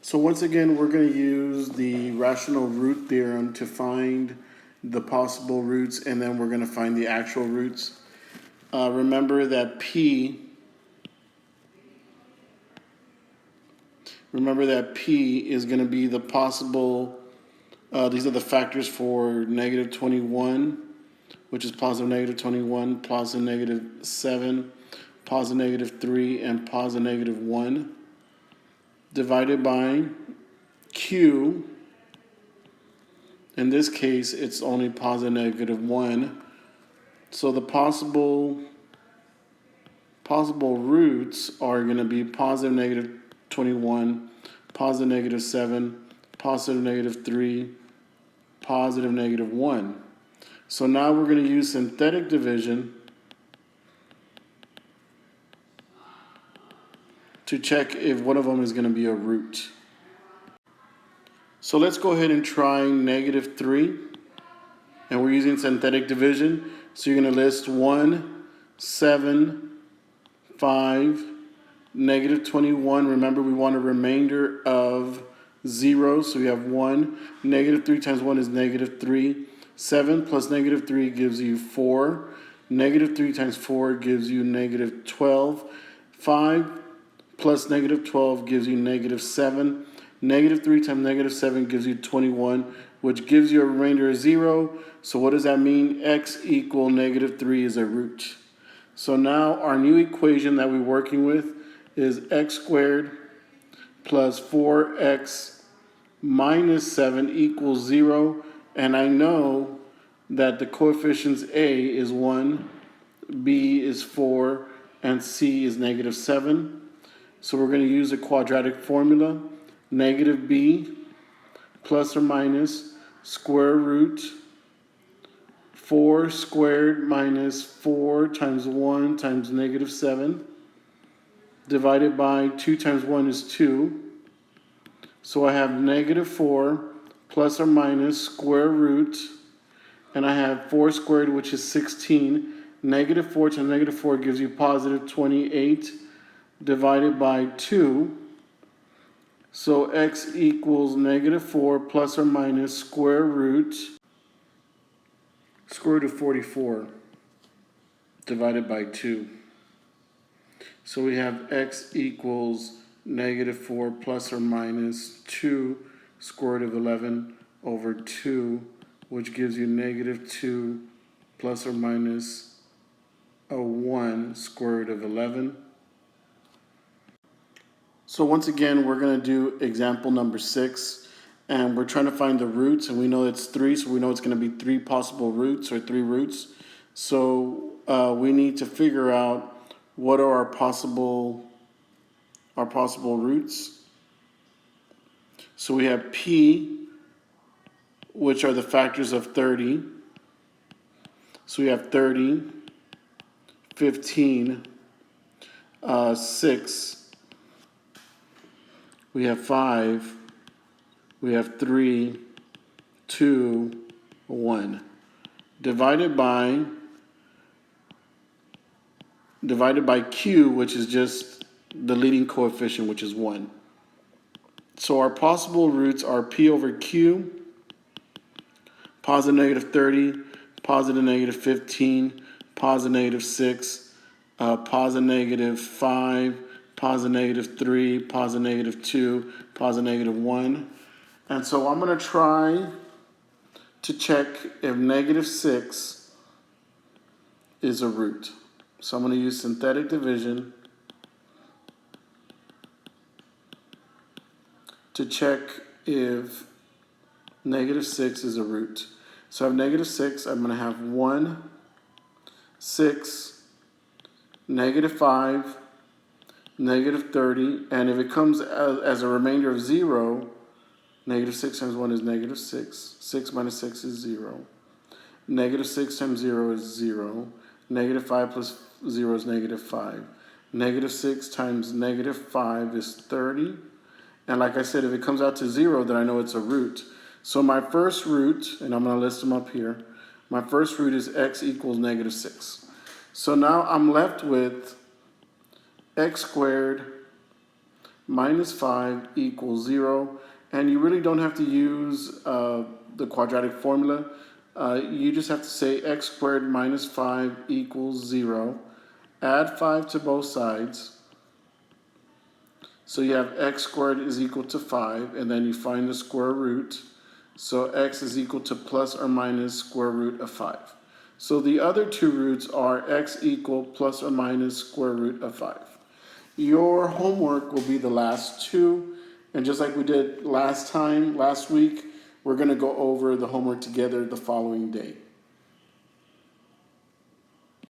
So once again, we're going to use the rational root theorem to find the possible roots, and then we're going to find the actual roots. Remember that P is going to be the possible, these are the factors for negative 21, which is positive negative 21, positive negative 7, positive negative 3, and positive negative 1, divided by Q. In this case, it's only positive negative 1. So the possible roots are going to be positive negative 21, positive negative 7, positive negative 3, positive negative 1. So now we're going to use synthetic division to check if one of them is going to be a root. So let's go ahead and try negative 3. And we're using synthetic division. So you're going to list 1, 7, 5, negative 21. Remember, we want a remainder of 0. So we have 1. Negative 3 times 1 is negative 3. 7 plus negative 3 gives you 4. Negative 3 times 4 gives you negative 12. 5 plus negative 12 gives you negative 7. Negative 3 times negative 7 gives you 21, which gives you a remainder of 0. So what does that mean? X equal negative 3 is a root. So now our new equation that we're working with is x squared plus 4x minus 7 equals 0. And I know that the coefficients A is 1, B is 4, and C is negative 7. So we're going to use a quadratic formula. Negative b plus or minus square root 4 squared minus 4 times 1 times negative 7 divided by 2 times 1 is 2. So I have negative 4 plus or minus square root, and I have 4 squared, which is 16. Negative 4 times negative 4 gives you positive 28 divided by 2. So x equals negative 4 plus or minus square root of 44 divided by 2. So we have x equals negative 4 plus or minus 2 square root of 11 over 2, which gives you negative 2 plus or minus a 1 square root of 11. So once again, we're going to do example number 6, and we're trying to find the roots, and we know it's 3, so we know it's going to be 3 possible roots or 3 roots. So we need to figure out what are our possible roots. So we have P, which are the factors of 30. So we have 30, 15, 6. We have 5, we have 3, 2, 1. Divided by Q, which is just the leading coefficient, which is 1. So our possible roots are P over Q, positive negative 30, positive negative 15, positive negative 6, positive negative 5, positive negative 3, positive negative 2, positive negative 1. And so I'm going to try to check if negative 6 is a root. So I'm going to use synthetic division to check if negative 6 is a root. So I have negative 6. I'm going to have 1, 6, negative 5, negative 30, and if it comes as a remainder of 0, negative 6 times 1 is negative 6. 6 minus 6 is 0. Negative 6 times 0 is 0. Negative 5 plus 0 is negative 5. Negative 6 times negative 5 is 30. And like I said, if it comes out to 0, then I know it's a root. So my first root, and I'm going to list them up here, my first root is x equals negative 6. So now I'm left with x squared minus 5 equals 0. And you really don't have to use the quadratic formula. You just have to say x squared minus 5 equals 0. Add 5 to both sides. So you have x squared is equal to 5, and then you find the square root. So x is equal to plus or minus square root of 5. So the other two roots are x equal plus or minus square root of 5. Your homework will be the last two. And just like we did last week, we're going to go over the homework together the following day.